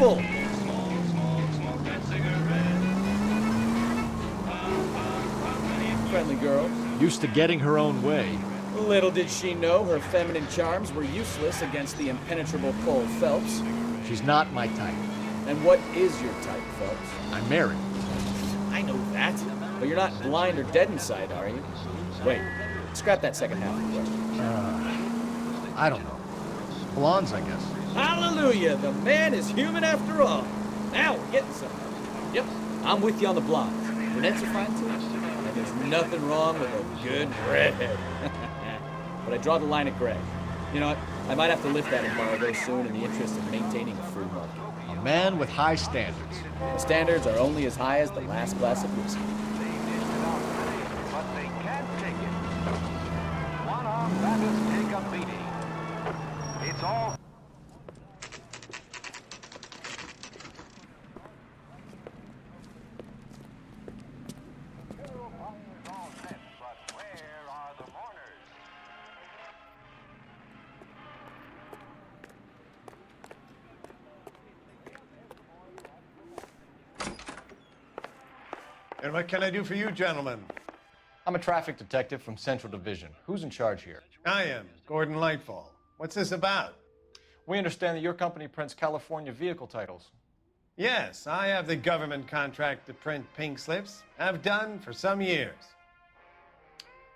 full. Friendly girl. Used to getting her own way. Little did she know her feminine charms were useless against the impenetrable Cole Phelps. She's not my type. And what is your type, Phelps? I'm married. I know that. But you're not blind or dead inside, are you? Wait, scrap that second half of the question. I don't know. Blondes, I guess. Hallelujah! The man is human after all. Now we're getting somewhere. Yep, I'm with you on the blondes. Brunettes are fine too. And there's nothing wrong with a good redhead. But I draw the line at gray. You know what? I might have to lift that embargo soon in the interest of maintaining a free market. A man with high standards. The standards are only as high as the last glass of whiskey. But they can't take it. One-armed bandits take a beating. It's all... But where are the mourners? And what can I do for you, gentlemen? I'm a traffic detective from Central Division. Who's in charge here? I am, Gordon Lightfall. What's this about? We understand that your company prints California vehicle titles. Yes, I have the government contract to print pink slips. I've done for some years.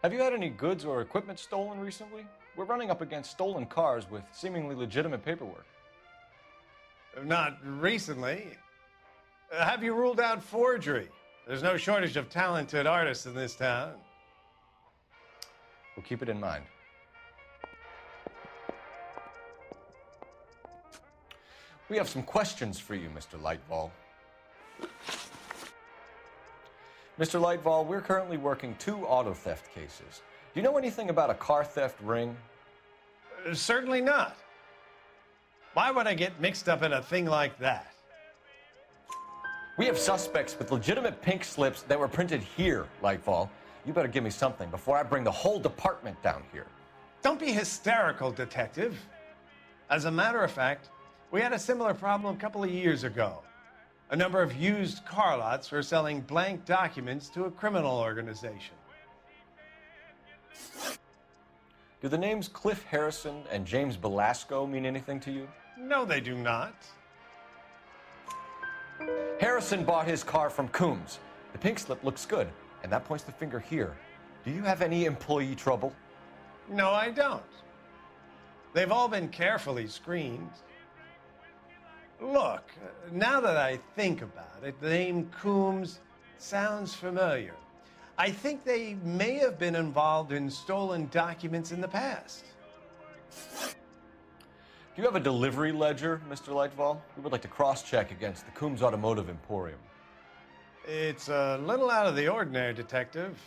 Have you had any goods or equipment stolen recently? We're running up against stolen cars with seemingly legitimate paperwork. Not recently. Have you ruled out forgery? There's no shortage of talented artists in this town. We'll keep it in mind. We have some questions for you, Mr. Lightfall. Mr. Lightfall, we're currently working 2 auto theft cases. Do you know anything about a car theft ring? Certainly not. Why would I get mixed up in a thing like that? We have suspects with legitimate pink slips that were printed here, Lightfall. You better give me something before I bring the whole department down here. Don't be hysterical, detective. As a matter of fact, we had a similar problem a couple of years ago. A number of used car lots were selling blank documents to a criminal organization. Do the names Cliff Harrison and James Belasco mean anything to you? No, they do not. Harrison bought his car from Coombs. The pink slip looks good, and that points the finger here. Do you have any employee trouble? No, I don't. They've all been carefully screened. Look, now that I think about it, the name Coombs sounds familiar. I think they may have been involved in stolen documents in the past. Do you have a delivery ledger, Mr. Lightfall? We would like to cross-check against the Coombs Automotive Emporium. It's a little out of the ordinary, Detective.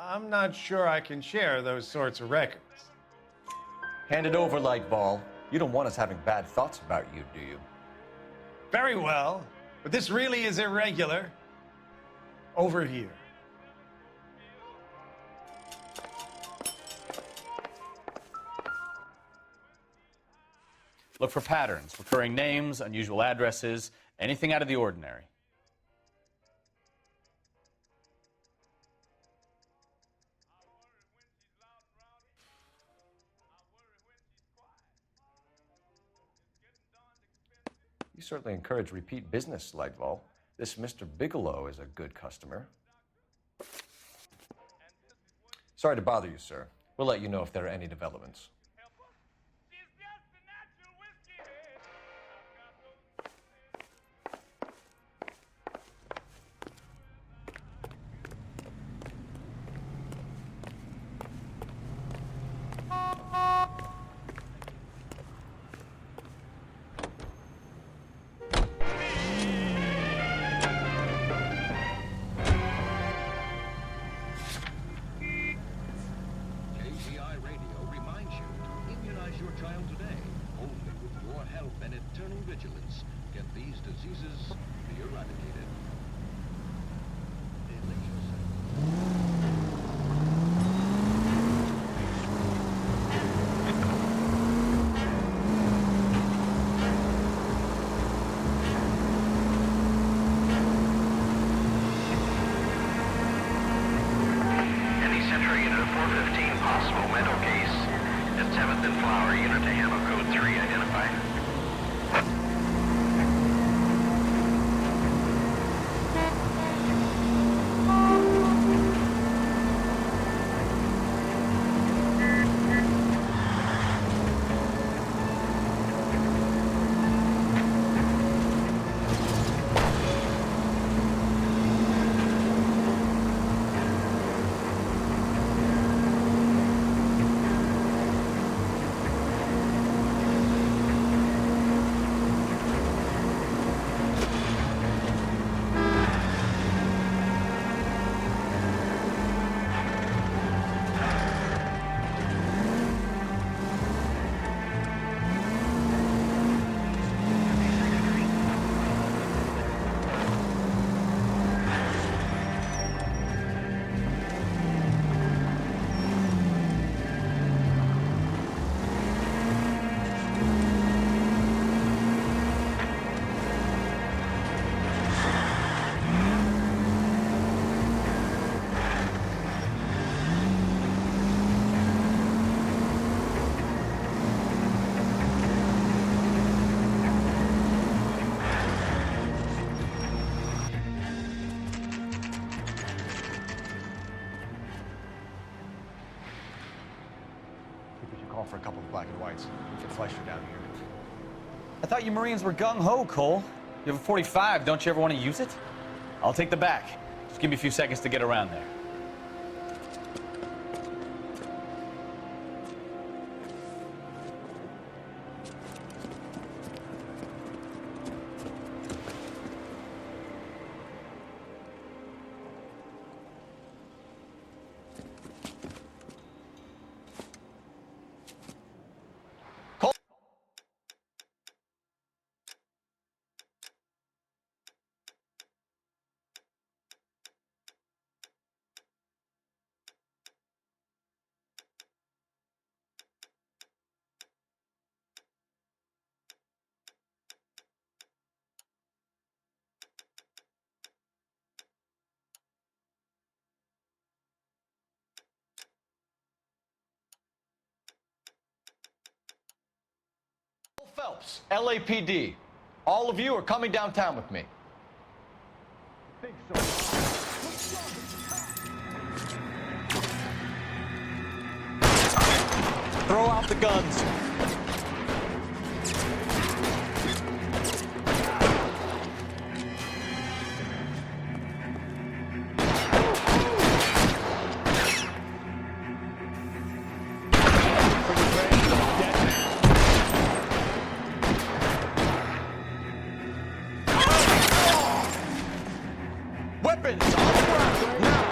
I'm not sure I can share those sorts of records. Hand it over, Lightfall. You don't want us having bad thoughts about you, do you? Very well, but this really is irregular. Over here. Look for patterns, recurring names, unusual addresses, anything out of the ordinary. You certainly encourage repeat business, Lightfall. This Mr. Bigelow is a good customer. Sorry to bother you, sir. We'll let you know if there are any developments. Boston Flower, unit to handle code 3, identified. We should call for a couple of black and whites. Get Fleischer down here. I thought you Marines were gung-ho, Cole. You have a 45. Don't you ever want to use it? I'll take the back. Just give me a few seconds to get around there. Phelps, LAPD. All of you are coming downtown with me. Throw out the guns. Weapons on the ground now.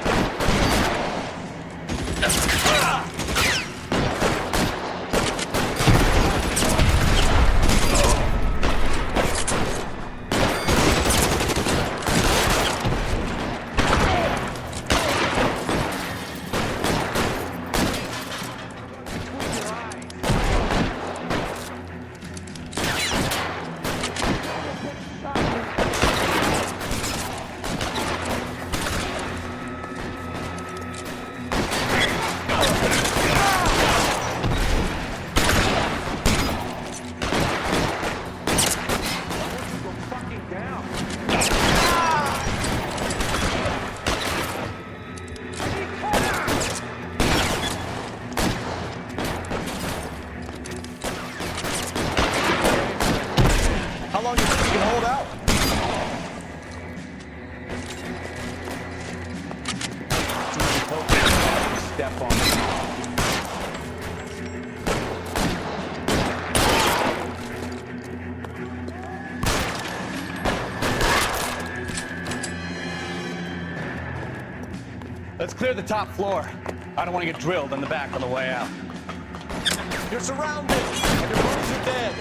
How long do you think you can hold out? Step on it. Let's clear the top floor. I don't want to get drilled in the back on the way out. You're surrounded, and your boys are dead.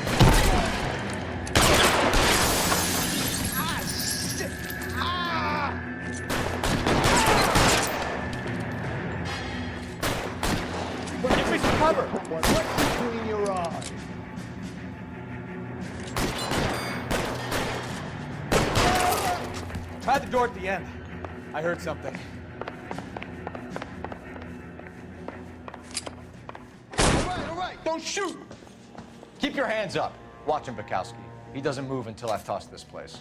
Give me some cover. What's between your eyes? Try the door at the end. I heard something. All right, guy! Don't shoot! Keep your hands up. Watch him, Bukowski. He doesn't move until I've tossed this place.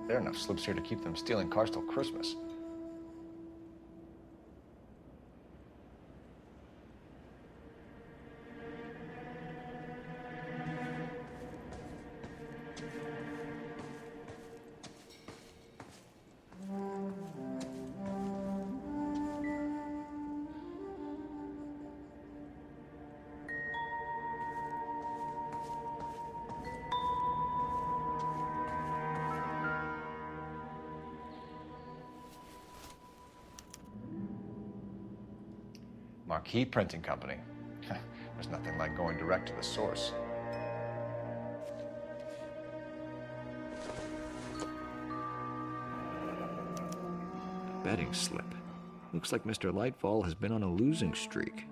There are enough slips here to keep them stealing cars till Christmas. Marquee Printing Company. There's nothing like going direct to the source. Betting slip. Looks like Mr. Lightfall has been on a losing streak.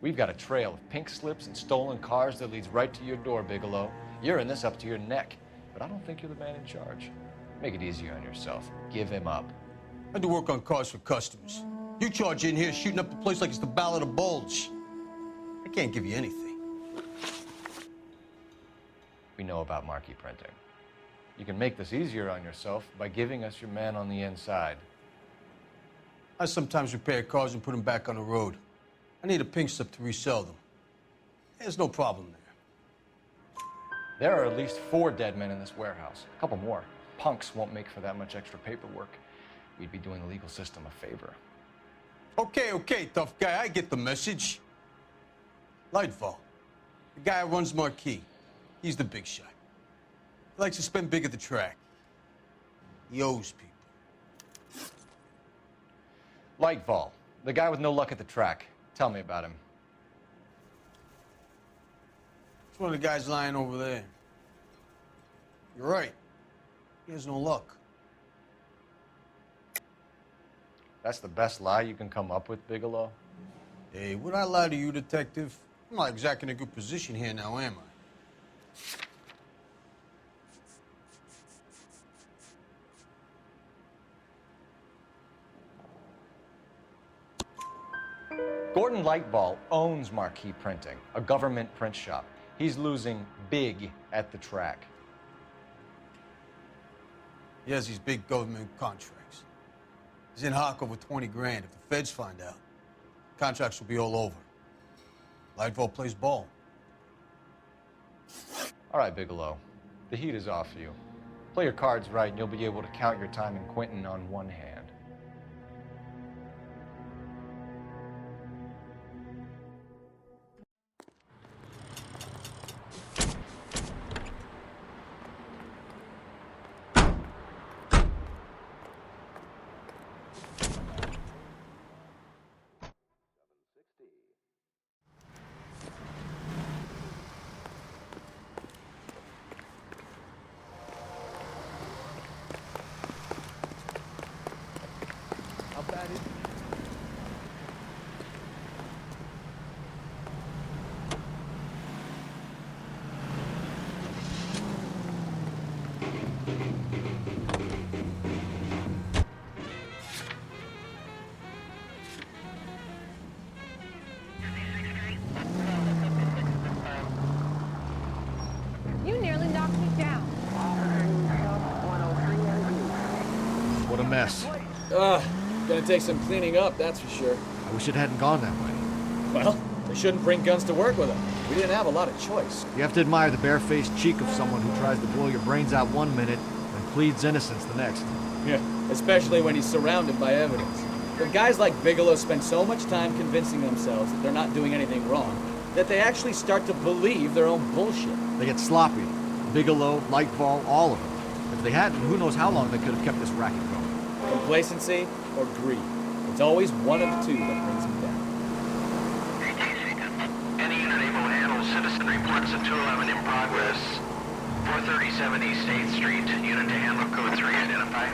We've got a trail of pink slips and stolen cars that leads right to your door, Bigelow. You're in this up to your neck, but I don't think you're the man in charge. Make it easier on yourself. Give him up. I do work on cars for customers. You charge in here shooting up the place like it's the Ballad of Bulge. I can't give you anything. We know about marquee printing. You can make this easier on yourself by giving us your man on the inside. I sometimes repair cars and put them back on the road. I need a pink slip to resell them. There's no problem there. There are at least 4 dead men in this warehouse. A couple more. Punks won't make for that much extra paperwork. We'd be doing the legal system a favor. Okay, tough guy, I get the message. Lightfall, the guy who runs Marquee. He's the big shot. He likes to spend big at the track. He owes people. Lightfall, the guy with no luck at the track. Tell me about him. It's one of the guys lying over there. You're right. He has no luck. That's the best lie you can come up with, Bigelow? Hey, would I lie to you, detective? I'm not exactly in a good position here now, am I? Gordon Lightball owns Marquee Printing, a government print shop. He's losing big at the track. He has these big government contracts. He's in hock over 20 grand. If the feds find out, contracts will be all over. Lightfall plays ball. All right, Bigelow. The heat is off you. Play your cards right and you'll be able to count your time in Quentin on one hand. You nearly knocked me down. What a mess. Gonna take some cleaning up, that's for sure. I wish it hadn't gone that way. Well, they shouldn't bring guns to work with them. We didn't have a lot of choice. You have to admire the barefaced cheek of someone who tries to blow your brains out one minute and pleads innocence the next. Yeah, especially when he's surrounded by evidence. But guys like Bigelow spend so much time convincing themselves that they're not doing anything wrong, that they actually start to believe their own bullshit. They get sloppy. Bigelow, Lightfall, all of them. If they hadn't, who knows how long they could have kept this racket going. Complacency or greed. It's always one of the two that brings them down. Any unit able to handle citizen reports of 211 in progress. 437 East 8th Street. Unit to handle code 3 identified.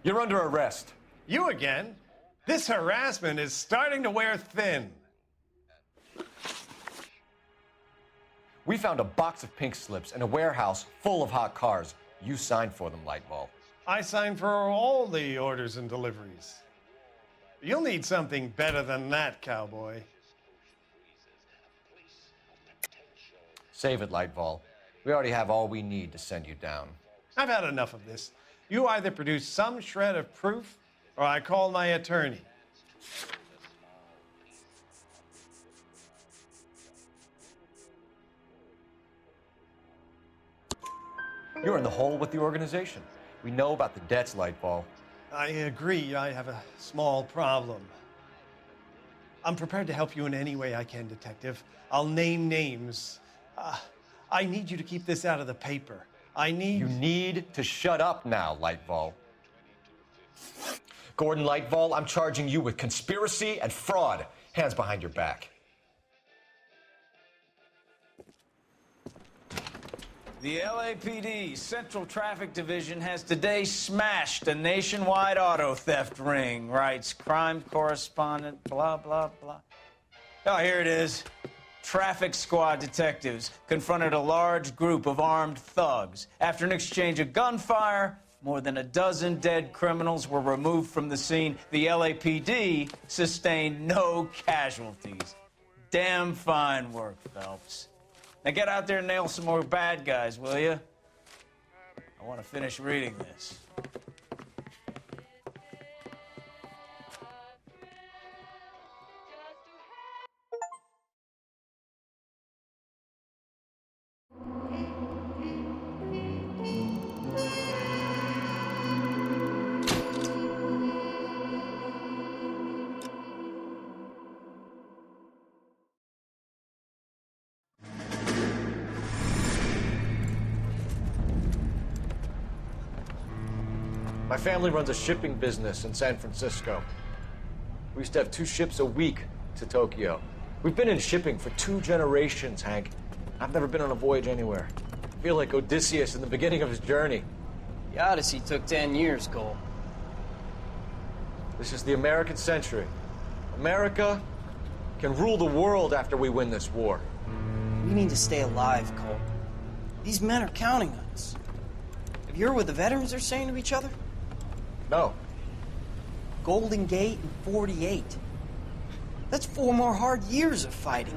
You're under arrest. You again? This harassment is starting to wear thin. We found a box of pink slips in a warehouse full of hot cars. You signed for them, Lightball. I signed for all the orders and deliveries. You'll need something better than that, cowboy. Save it, Lightball. We already have all we need to send you down. I've had enough of this. You either produce some shred of proof, or I call my attorney. You're in the hole with the organization. We know about the debts, Lightball. I agree, I have a small problem. I'm prepared to help you in any way I can, Detective. I'll name names. I need you to keep this out of the paper. You need to shut up now, Lightball. Gordon Lightball, I'm charging you with conspiracy and fraud. Hands behind your back. The LAPD Central Traffic Division has today smashed a nationwide auto theft ring, writes crime correspondent, blah, blah, blah. Oh, here it is. Traffic squad detectives confronted a large group of armed thugs. After an exchange of gunfire, more than a dozen dead criminals were removed from the scene. The LAPD sustained no casualties. Damn fine work, Phelps. Now get out there and nail some more bad guys, will you? I want to finish reading this. My family runs a shipping business in San Francisco. We used to have 2 ships a week to Tokyo. We've been in shipping for 2 generations, Hank. I've never been on a voyage anywhere. I feel like Odysseus in the beginning of his journey. The Odyssey took 10 years, Cole. This is the American century. America can rule the world after we win this war. We need to stay alive, Cole. These men are counting on us. Have you heard what the veterans are saying to each other? No. Golden Gate and 48. That's 4 more hard years of fighting.